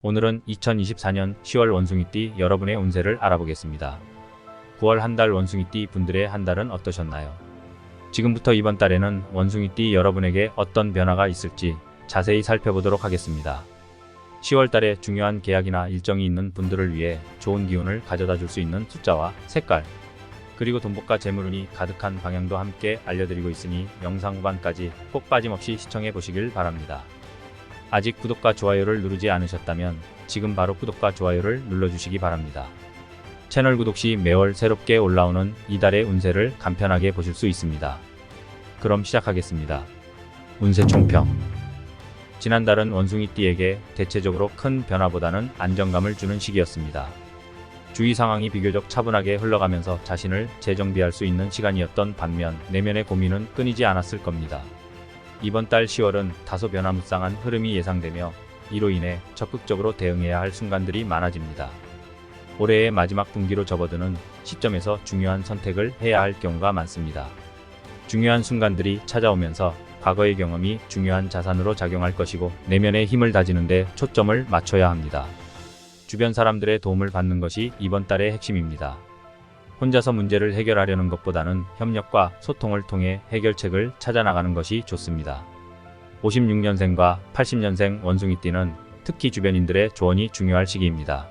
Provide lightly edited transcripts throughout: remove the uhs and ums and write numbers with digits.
오늘은 2024년 10월 원숭이띠 여러분의 운세를 알아보겠습니다. 9월 한 달 원숭이띠 분들의 한 달은 어떠셨나요? 지금부터 이번 달에는 원숭이띠 여러분에게 어떤 변화가 있을지 자세히 살펴보도록 하겠습니다. 10월 달에 중요한 계약이나 일정이 있는 분들을 위해 좋은 기운을 가져다 줄 수 있는 숫자와 색깔, 그리고 돈복과 재물운이 가득한 방향도 함께 알려드리고 있으니 영상 후반까지 꼭 빠짐없이 시청해 보시길 바랍니다. 아직 구독과 좋아요를 누르지 않으셨다면 지금 바로 구독과 좋아요를 눌러주시기 바랍니다. 채널 구독 시 매월 새롭게 올라오는 이달의 운세를 간편하게 보실 수 있습니다. 그럼 시작하겠습니다. 운세 총평. 지난달은 원숭이띠에게 대체적으로 큰 변화보다는 안정감을 주는 시기였습니다. 주위 상황이 비교적 차분하게 흘러가면서 자신을 재정비할 수 있는 시간이었던 반면 내면의 고민은 끊이지 않았을 겁니다. 이번 달 10월은 다소 변화무쌍한 흐름이 예상되며 이로 인해 적극적으로 대응해야 할 순간들이 많아집니다. 올해의 마지막 분기로 접어드는 시점에서 중요한 선택을 해야 할 경우가 많습니다. 중요한 순간들이 찾아오면서 과거의 경험이 중요한 자산으로 작용할 것이고 내면의 힘을 다지는 데 초점을 맞춰야 합니다. 주변 사람들의 도움을 받는 것이 이번 달의 핵심입니다. 혼자서 문제를 해결하려는 것보다는 협력과 소통을 통해 해결책을 찾아나가는 것이 좋습니다. 56년생과 80년생 원숭이띠는 특히 주변인들의 조언이 중요할 시기입니다.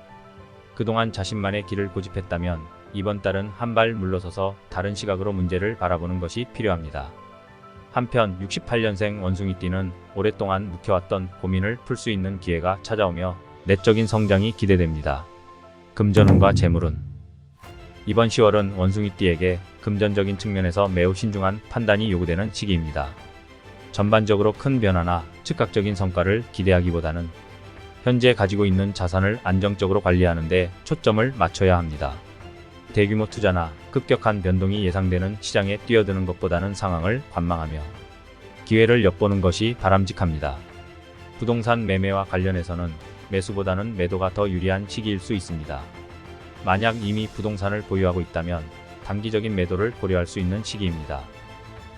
그동안 자신만의 길을 고집했다면 이번 달은 한 발 물러서서 다른 시각으로 문제를 바라보는 것이 필요합니다. 한편 68년생 원숭이띠는 오랫동안 묵혀왔던 고민을 풀 수 있는 기회가 찾아오며 내적인 성장이 기대됩니다. 금전운과 재물운. 이번 10월은 원숭이띠에게 금전적인 측면에서 매우 신중한 판단이 요구되는 시기입니다. 전반적으로 큰 변화나 즉각적인 성과를 기대하기보다는 현재 가지고 있는 자산을 안정적으로 관리하는 데 초점을 맞춰야 합니다. 대규모 투자나 급격한 변동이 예상되는 시장에 뛰어드는 것보다는 상황을 관망하며 기회를 엿보는 것이 바람직합니다. 부동산 매매와 관련해서는 매수보다는 매도가 더 유리한 시기일 수 있습니다. 만약 이미 부동산을 보유하고 있다면 단기적인 매도를 고려할 수 있는 시기입니다.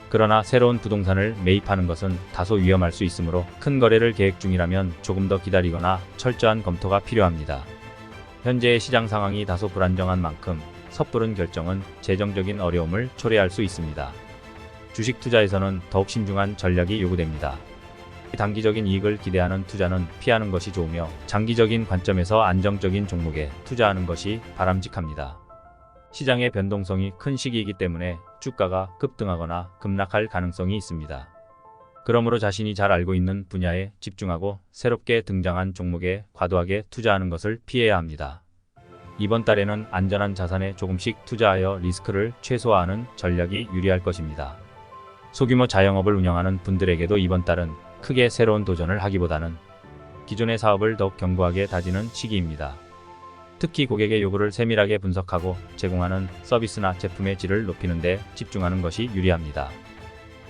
그러나 새로운 부동산을 매입하는 것은 다소 위험할 수 있으므로 큰 거래를 계획 중이라면 조금 더 기다리거나 철저한 검토가 필요합니다. 현재의 시장 상황이 다소 불안정한 만큼 섣부른 결정은 재정적인 어려움을 초래할 수 있습니다. 주식 투자에서는 더욱 신중한 전략이 요구됩니다. 단기적인 이익을 기대하는 투자는 피하는 것이 좋으며 장기적인 관점에서 안정적인 종목에 투자하는 것이 바람직합니다. 시장의 변동성이 큰 시기이기 때문에 주가가 급등하거나 급락할 가능성이 있습니다. 그러므로 자신이 잘 알고 있는 분야에 집중하고 새롭게 등장한 종목에 과도하게 투자하는 것을 피해야 합니다. 이번 달에는 안전한 자산에 조금씩 투자하여 리스크를 최소화하는 전략이 유리할 것입니다. 소규모 자영업을 운영하는 분들에게도 이번 달은 크게 새로운 도전을 하기보다는 기존의 사업을 더욱 견고하게 다지는 시기입니다. 특히 고객의 요구를 세밀하게 분석하고 제공하는 서비스나 제품의 질을 높이는 데 집중하는 것이 유리합니다.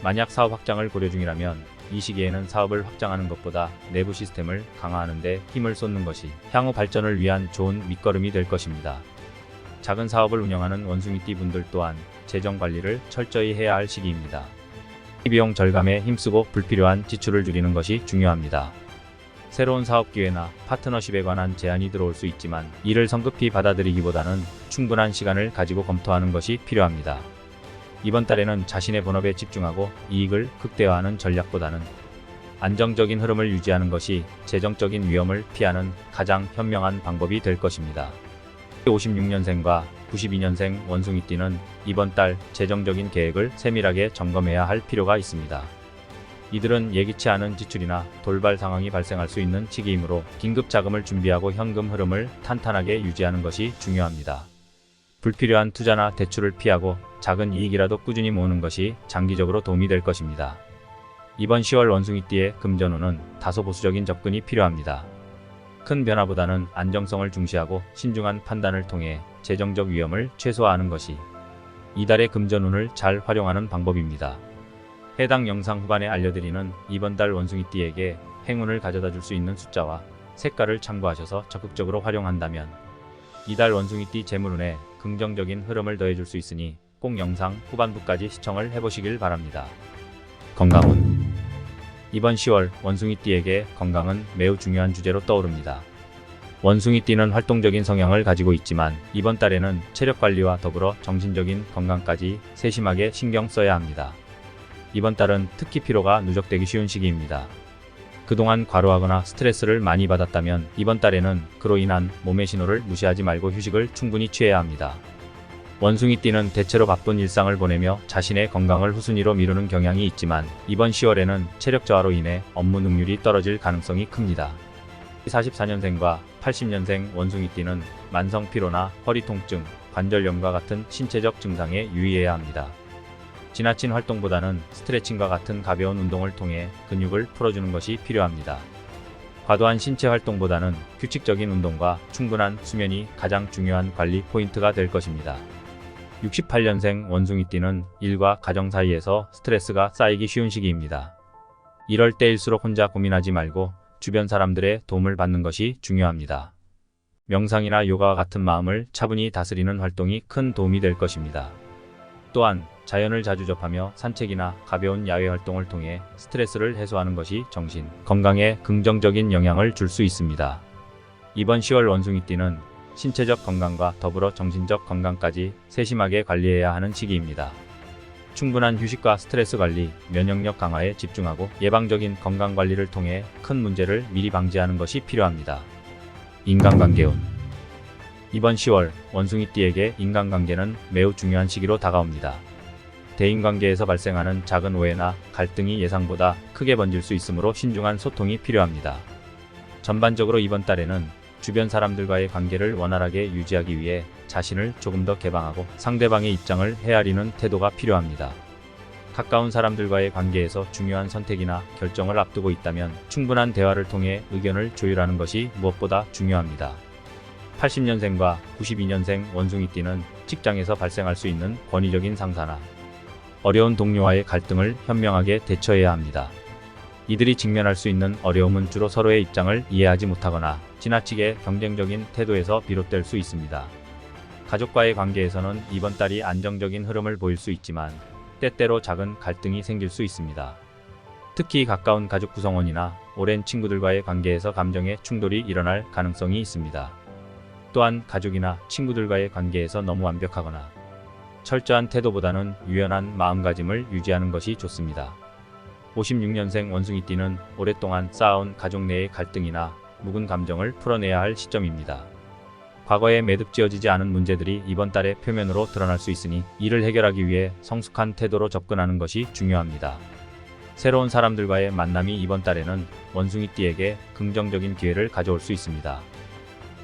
만약 사업 확장을 고려 중이라면 이 시기에는 사업을 확장하는 것보다 내부 시스템을 강화하는 데 힘을 쏟는 것이 향후 발전을 위한 좋은 밑거름이 될 것입니다. 작은 사업을 운영하는 원숭이띠 분들 또한 재정 관리를 철저히 해야 할 시기입니다. 비용 절감에 힘쓰고 불필요한 지출을 줄이는 것이 중요합니다. 새로운 사업 기회나 파트너십에 관한 제안이 들어올 수 있지만 이를 성급히 받아들이기보다는 충분한 시간을 가지고 검토하는 것이 필요합니다. 이번 달에는 자신의 본업에 집중하고 이익을 극대화하는 전략보다는 안정적인 흐름을 유지하는 것이 재정적인 위험을 피하는 가장 현명한 방법이 될 것입니다. 56년생과 92년생 원숭이띠는 이번 달 재정적인 계획을 세밀하게 점검해야 할 필요가 있습니다. 이들은 예기치 않은 지출이나 돌발 상황이 발생할 수 있는 시기이므로 긴급 자금을 준비하고 현금 흐름을 탄탄하게 유지하는 것이 중요합니다. 불필요한 투자나 대출을 피하고 작은 이익이라도 꾸준히 모으는 것이 장기적으로 도움이 될 것입니다. 이번 10월 원숭이띠의 금전운은 다소 보수적인 접근이 필요합니다. 큰 변화보다는 안정성을 중시하고 신중한 판단을 통해 재정적 위험을 최소화하는 것이 이달의 금전운을 잘 활용하는 방법입니다. 해당 영상 후반에 알려드리는 이번 달 원숭이띠에게 행운을 가져다 줄 수 있는 숫자와 색깔을 참고하셔서 적극적으로 활용한다면 이달 원숭이띠 재물운에 긍정적인 흐름을 더해줄 수 있으니 꼭 영상 후반부까지 시청을 해보시길 바랍니다. 건강운. 이번 10월 원숭이띠에게 건강은 매우 중요한 주제로 떠오릅니다. 원숭이띠는 활동적인 성향을 가지고 있지만 이번 달에는 체력 관리와 더불어 정신적인 건강까지 세심하게 신경 써야 합니다. 이번 달은 특히 피로가 누적되기 쉬운 시기입니다. 그동안 과로하거나 스트레스를 많이 받았다면 이번 달에는 그로 인한 몸의 신호를 무시하지 말고 휴식을 충분히 취해야 합니다. 원숭이띠는 대체로 바쁜 일상을 보내며 자신의 건강을 후순위로 미루는 경향이 있지만 이번 10월에는 체력 저하로 인해 업무 능률이 떨어질 가능성이 큽니다. 44년생과 80년생 원숭이띠는 만성 피로나 허리 통증, 관절염과 같은 신체적 증상에 유의해야 합니다. 지나친 활동보다는 스트레칭과 같은 가벼운 운동을 통해 근육을 풀어주는 것이 필요합니다. 과도한 신체 활동보다는 규칙적인 운동과 충분한 수면이 가장 중요한 관리 포인트가 될 것입니다. 68년생 원숭이띠는 일과 가정 사이에서 스트레스가 쌓이기 쉬운 시기입니다. 이럴 때일수록 혼자 고민하지 말고 주변 사람들의 도움을 받는 것이 중요합니다. 명상이나 요가와 같은 마음을 차분히 다스리는 활동이 큰 도움이 될 것입니다. 또한 자연을 자주 접하며 산책이나 가벼운 야외 활동을 통해 스트레스를 해소하는 것이 정신 건강에 긍정적인 영향을 줄 수 있습니다. 이번 10월 원숭이띠는 신체적 건강과 더불어 정신적 건강까지 세심하게 관리해야 하는 시기입니다. 충분한 휴식과 스트레스 관리, 면역력 강화에 집중하고 예방적인 건강 관리를 통해 큰 문제를 미리 방지하는 것이 필요합니다. 인간관계운. 이번 10월 원숭이띠에게 인간관계는 매우 중요한 시기로 다가옵니다. 대인관계에서 발생하는 작은 오해나 갈등이 예상보다 크게 번질 수 있으므로 신중한 소통이 필요합니다. 전반적으로 이번 달에는 주변 사람들과의 관계를 원활하게 유지하기 위해 자신을 조금 더 개방하고 상대방의 입장을 헤아리는 태도가 필요합니다. 가까운 사람들과의 관계에서 중요한 선택이나 결정을 앞두고 있다면 충분한 대화를 통해 의견을 조율하는 것이 무엇보다 중요합니다. 80년생과 92년생 원숭이띠는 직장에서 발생할 수 있는 권위적인 상사나 어려운 동료와의 갈등을 현명하게 대처해야 합니다. 이들이 직면할 수 있는 어려움은 주로 서로의 입장을 이해하지 못하거나 지나치게 경쟁적인 태도에서 비롯될 수 있습니다. 가족과의 관계에서는 이번 달이 안정적인 흐름을 보일 수 있지만 때때로 작은 갈등이 생길 수 있습니다. 특히 가까운 가족 구성원이나 오랜 친구들과의 관계에서 감정의 충돌이 일어날 가능성이 있습니다. 또한 가족이나 친구들과의 관계에서 너무 완벽하거나 철저한 태도보다는 유연한 마음가짐을 유지하는 것이 좋습니다. 56년생 원숭이띠는 오랫동안 쌓아온 가족 내의 갈등이나 묵은 감정을 풀어내야 할 시점입니다. 과거에 매듭지어지지 않은 문제들이 이번 달에 표면으로 드러날 수 있으니 이를 해결하기 위해 성숙한 태도로 접근하는 것이 중요합니다. 새로운 사람들과의 만남이 이번 달에는 원숭이띠에게 긍정적인 기회를 가져올 수 있습니다.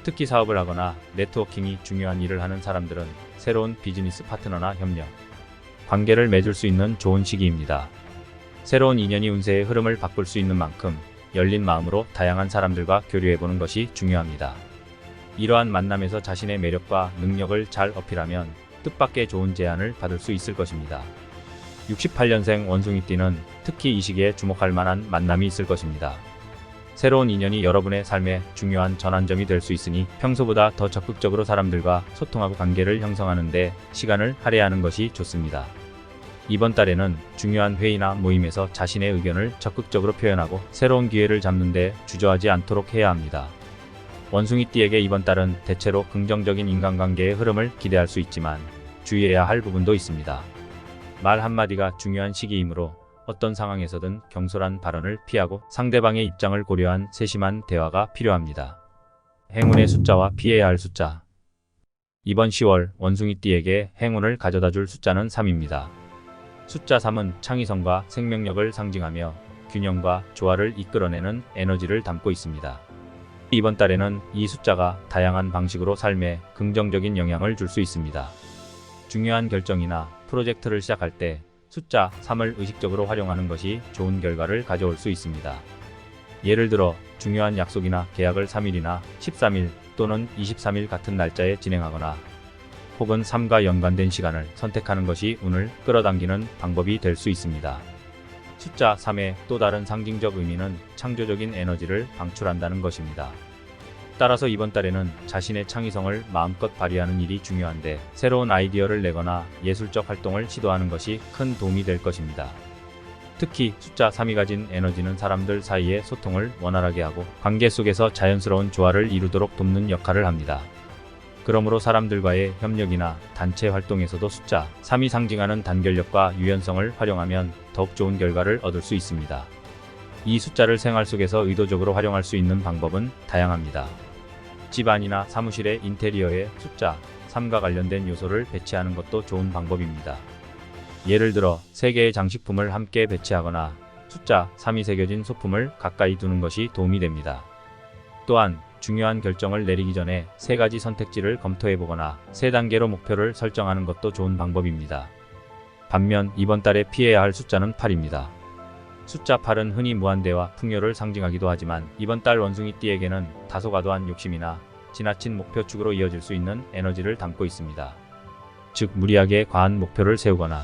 특히 사업을 하거나 네트워킹이 중요한 일을 하는 사람들은 새로운 비즈니스 파트너나 협력, 관계를 맺을 수 있는 좋은 시기입니다. 새로운 인연이 운세의 흐름을 바꿀 수 있는 만큼 열린 마음으로 다양한 사람들과 교류해보는 것이 중요합니다. 이러한 만남에서 자신의 매력과 능력을 잘 어필하면 뜻밖의 좋은 제안을 받을 수 있을 것입니다. 68년생 원숭이띠는 특히 이 시기에 주목할 만한 만남이 있을 것입니다. 새로운 인연이 여러분의 삶에 중요한 전환점이 될 수 있으니 평소보다 더 적극적으로 사람들과 소통하고 관계를 형성하는 데 시간을 할애하는 것이 좋습니다. 이번 달에는 중요한 회의나 모임에서 자신의 의견을 적극적으로 표현하고 새로운 기회를 잡는 데 주저하지 않도록 해야 합니다. 원숭이띠에게 이번 달은 대체로 긍정적인 인간관계의 흐름을 기대할 수 있지만 주의해야 할 부분도 있습니다. 말 한마디가 중요한 시기이므로 어떤 상황에서든 경솔한 발언을 피하고 상대방의 입장을 고려한 세심한 대화가 필요합니다. 행운의 숫자와 피해야 할 숫자. 이번 10월 원숭이띠에게 행운을 가져다 줄 숫자는 3입니다. 숫자 3은 창의성과 생명력을 상징하며 균형과 조화를 이끌어내는 에너지를 담고 있습니다. 이번 달에는 이 숫자가 다양한 방식으로 삶에 긍정적인 영향을 줄 수 있습니다. 중요한 결정이나 프로젝트를 시작할 때 숫자 3을 의식적으로 활용하는 것이 좋은 결과를 가져올 수 있습니다. 예를 들어 중요한 약속이나 계약을 3일이나 13일 또는 23일 같은 날짜에 진행하거나 혹은 3과 연관된 시간을 선택하는 것이 운을 끌어당기는 방법이 될 수 있습니다. 숫자 3의 또 다른 상징적 의미는 창조적인 에너지를 방출한다는 것입니다. 따라서 이번 달에는 자신의 창의성을 마음껏 발휘하는 일이 중요한데 새로운 아이디어를 내거나 예술적 활동을 시도하는 것이 큰 도움이 될 것입니다. 특히 숫자 3이 가진 에너지는 사람들 사이의 소통을 원활하게 하고 관계 속에서 자연스러운 조화를 이루도록 돕는 역할을 합니다. 그러므로 사람들과의 협력이나 단체 활동에서도 숫자 3이 상징하는 단결력과 유연성을 활용하면 더욱 좋은 결과를 얻을 수 있습니다. 이 숫자를 생활 속에서 의도적으로 활용할 수 있는 방법은 다양합니다. 집안이나 사무실의 인테리어에 숫자 3과 관련된 요소를 배치하는 것도 좋은 방법입니다. 예를 들어 3개의 장식품을 함께 배치하거나 숫자 3이 새겨진 소품을 가까이 두는 것이 도움이 됩니다. 또한 중요한 결정을 내리기 전에 3가지 선택지를 검토해보거나 3단계로 목표를 설정하는 것도 좋은 방법입니다. 반면 이번 달에 피해야 할 숫자는 8입니다. 숫자 8은 흔히 무한대와 풍요를 상징하기도 하지만 이번 달 원숭이띠에게는 다소 과도한 욕심이나 지나친 목표축으로 이어질 수 있는 에너지를 담고 있습니다. 즉 무리하게 과한 목표를 세우거나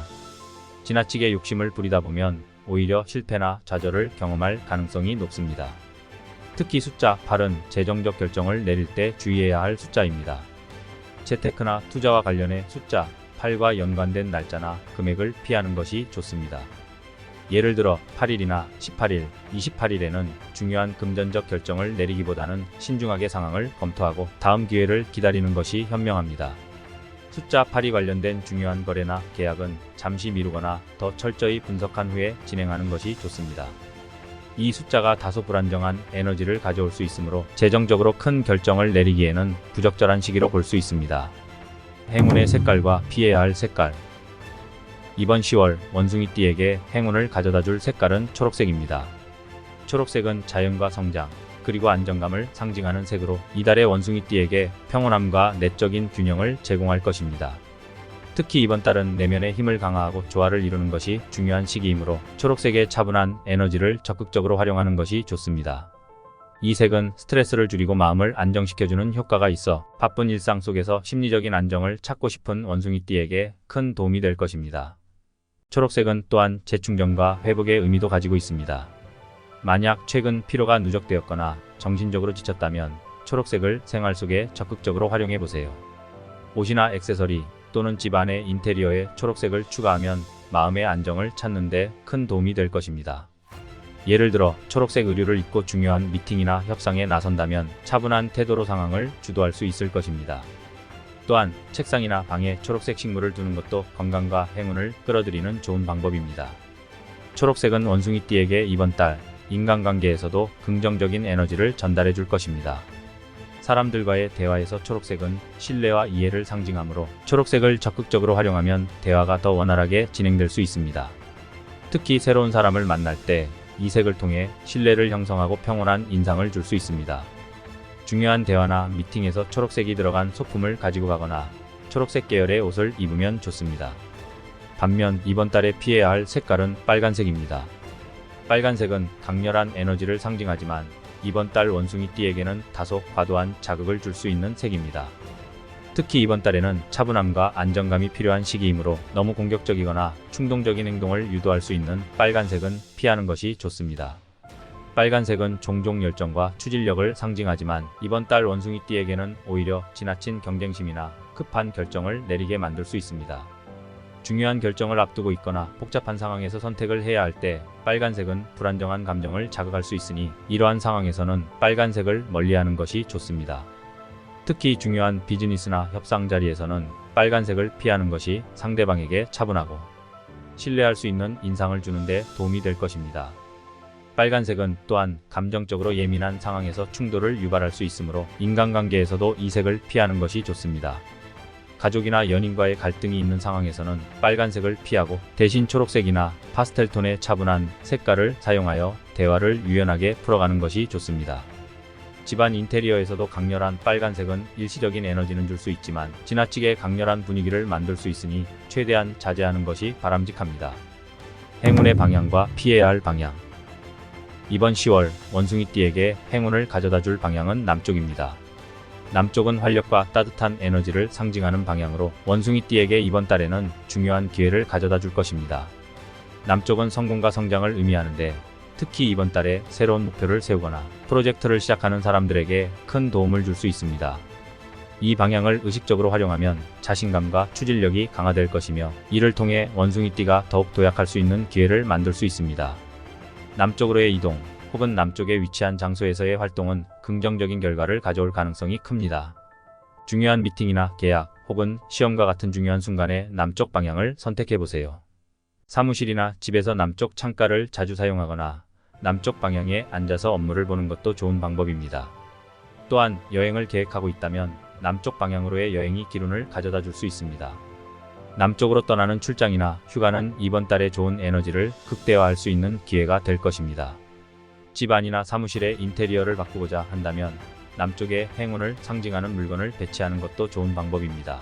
지나치게 욕심을 부리다 보면 오히려 실패나 좌절을 경험할 가능성이 높습니다. 특히 숫자 8은 재정적 결정을 내릴 때 주의해야 할 숫자입니다. 재테크나 투자와 관련해 숫자 8과 연관된 날짜나 금액을 피하는 것이 좋습니다. 예를 들어 8일이나 18일, 28일에는 중요한 금전적 결정을 내리기보다는 신중하게 상황을 검토하고 다음 기회를 기다리는 것이 현명합니다. 숫자 8이 관련된 중요한 거래나 계약은 잠시 미루거나 더 철저히 분석한 후에 진행하는 것이 좋습니다. 이 숫자가 다소 불안정한 에너지를 가져올 수 있으므로 재정적으로 큰 결정을 내리기에는 부적절한 시기로 볼 수 있습니다. 행운의 색깔과 피해야 할 색깔. 이번 10월 원숭이띠에게 행운을 가져다줄 색깔은 초록색입니다. 초록색은 자연과 성장, 그리고 안정감을 상징하는 색으로 이달의 원숭이띠에게 평온함과 내적인 균형을 제공할 것입니다. 특히 이번 달은 내면의 힘을 강화하고 조화를 이루는 것이 중요한 시기이므로 초록색의 차분한 에너지를 적극적으로 활용하는 것이 좋습니다. 이 색은 스트레스를 줄이고 마음을 안정시켜주는 효과가 있어 바쁜 일상 속에서 심리적인 안정을 찾고 싶은 원숭이띠에게 큰 도움이 될 것입니다. 초록색은 또한 재충전과 회복의 의미도 가지고 있습니다. 만약 최근 피로가 누적되었거나 정신적으로 지쳤다면 초록색을 생활 속에 적극적으로 활용해 보세요. 옷이나 액세서리 또는 집안의 인테리어에 초록색을 추가하면 마음의 안정을 찾는 데 큰 도움이 될 것입니다. 예를 들어 초록색 의류를 입고 중요한 미팅이나 협상에 나선다면 차분한 태도로 상황을 주도할 수 있을 것입니다. 또한 책상이나 방에 초록색 식물을 두는 것도 건강과 행운을 끌어들이는 좋은 방법입니다. 초록색은 원숭이띠에게 이번 달 인간관계에서도 긍정적인 에너지를 전달해 줄 것입니다. 사람들과의 대화에서 초록색은 신뢰와 이해를 상징하므로 초록색을 적극적으로 활용하면 대화가 더 원활하게 진행될 수 있습니다. 특히 새로운 사람을 만날 때 이 색을 통해 신뢰를 형성하고 평온한 인상을 줄 수 있습니다. 중요한 대화나 미팅에서 초록색이 들어간 소품을 가지고 가거나 초록색 계열의 옷을 입으면 좋습니다. 반면 이번 달에 피해야 할 색깔은 빨간색입니다. 빨간색은 강렬한 에너지를 상징하지만 이번 달 원숭이띠에게는 다소 과도한 자극을 줄 수 있는 색입니다. 특히 이번 달에는 차분함과 안정감이 필요한 시기이므로 너무 공격적이거나 충동적인 행동을 유도할 수 있는 빨간색은 피하는 것이 좋습니다. 빨간색은 종종 열정과 추진력을 상징하지만 이번 달 원숭이띠에게는 오히려 지나친 경쟁심이나 급한 결정을 내리게 만들 수 있습니다. 중요한 결정을 앞두고 있거나 복잡한 상황에서 선택을 해야 할 때 빨간색은 불안정한 감정을 자극할 수 있으니 이러한 상황에서는 빨간색을 멀리하는 것이 좋습니다. 특히 중요한 비즈니스나 협상 자리에서는 빨간색을 피하는 것이 상대방에게 차분하고 신뢰할 수 있는 인상을 주는 데 도움이 될 것입니다. 빨간색은 또한 감정적으로 예민한 상황에서 충돌을 유발할 수 있으므로 인간관계에서도 이 색을 피하는 것이 좋습니다. 가족이나 연인과의 갈등이 있는 상황에서는 빨간색을 피하고 대신 초록색이나 파스텔톤의 차분한 색깔을 사용하여 대화를 유연하게 풀어가는 것이 좋습니다. 집안 인테리어에서도 강렬한 빨간색은 일시적인 에너지는 줄 수 있지만 지나치게 강렬한 분위기를 만들 수 있으니 최대한 자제하는 것이 바람직합니다. 행운의 방향과 피해야 할 방향. 이번 10월 원숭이띠에게 행운을 가져다줄 방향은 남쪽입니다. 남쪽은 활력과 따뜻한 에너지를 상징하는 방향으로 원숭이띠에게 이번 달에는 중요한 기회를 가져다 줄 것입니다. 남쪽은 성공과 성장을 의미하는데 특히 이번 달에 새로운 목표를 세우거나 프로젝트를 시작하는 사람들에게 큰 도움을 줄 수 있습니다. 이 방향을 의식적으로 활용하면 자신감과 추진력이 강화될 것이며 이를 통해 원숭이띠가 더욱 도약할 수 있는 기회를 만들 수 있습니다. 남쪽으로의 이동 혹은 남쪽에 위치한 장소에서의 활동은 긍정적인 결과를 가져올 가능성이 큽니다. 중요한 미팅이나 계약 혹은 시험과 같은 중요한 순간에 남쪽 방향을 선택해 보세요. 사무실이나 집에서 남쪽 창가를 자주 사용하거나 남쪽 방향에 앉아서 업무를 보는 것도 좋은 방법입니다. 또한 여행을 계획하고 있다면 남쪽 방향으로의 여행이 기운을 가져다 줄 수 있습니다. 남쪽으로 떠나는 출장이나 휴가는 이번 달에 좋은 에너지를 극대화할 수 있는 기회가 될 것입니다. 집안이나 사무실의 인테리어를 바꾸고자 한다면 남쪽에 행운을 상징하는 물건을 배치하는 것도 좋은 방법입니다.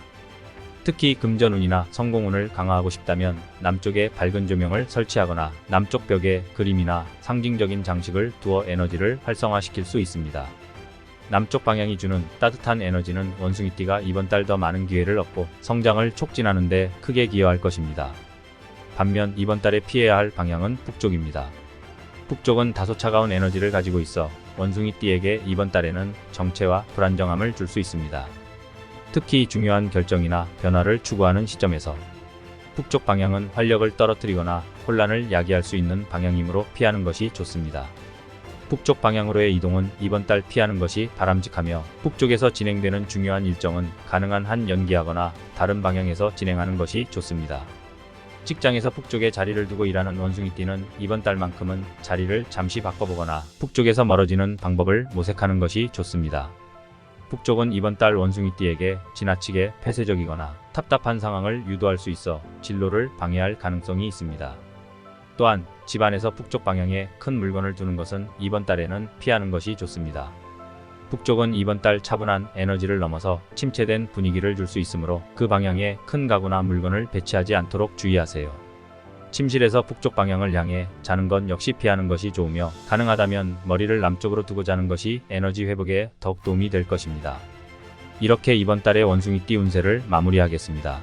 특히 금전운이나 성공운을 강화하고 싶다면 남쪽에 밝은 조명을 설치하거나 남쪽 벽에 그림이나 상징적인 장식을 두어 에너지를 활성화시킬 수 있습니다. 남쪽 방향이 주는 따뜻한 에너지는 원숭이띠가 이번 달 더 많은 기회를 얻고 성장을 촉진하는 데 크게 기여할 것입니다. 반면 이번 달에 피해야 할 방향은 북쪽입니다. 북쪽은 다소 차가운 에너지를 가지고 있어 원숭이띠에게 이번 달에는 정체와 불안정함을 줄 수 있습니다. 특히 중요한 결정이나 변화를 추구하는 시점에서 북쪽 방향은 활력을 떨어뜨리거나 혼란을 야기할 수 있는 방향이므로 피하는 것이 좋습니다. 북쪽 방향으로의 이동은 이번 달 피하는 것이 바람직하며 북쪽에서 진행되는 중요한 일정은 가능한 한 연기하거나 다른 방향에서 진행하는 것이 좋습니다. 직장에서 북쪽에 자리를 두고 일하는 원숭이띠는 이번 달만큼은 자리를 잠시 바꿔보거나 북쪽에서 멀어지는 방법을 모색하는 것이 좋습니다. 북쪽은 이번 달 원숭이띠에게 지나치게 폐쇄적이거나 답답한 상황을 유도할 수 있어 진로를 방해할 가능성이 있습니다. 또한 집안에서 북쪽 방향에 큰 물건을 두는 것은 이번 달에는 피하는 것이 좋습니다. 북쪽은 이번 달 차분한 에너지를 넘어서 침체된 분위기를 줄 수 있으므로 그 방향에 큰 가구나 물건을 배치하지 않도록 주의하세요. 침실에서 북쪽 방향을 향해 자는 건 역시 피하는 것이 좋으며 가능하다면 머리를 남쪽으로 두고 자는 것이 에너지 회복에 더욱 도움이 될 것입니다. 이렇게 이번 달의 원숭이띠 운세를 마무리하겠습니다.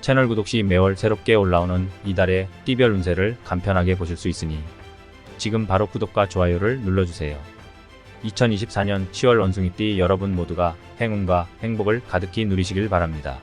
채널 구독 시 매월 새롭게 올라오는 이달의 띠별 운세를 간편하게 보실 수 있으니 지금 바로 구독과 좋아요를 눌러주세요. 2024년 10월 원숭이띠 여러분 모두가 행운과 행복을 가득히 누리시길 바랍니다.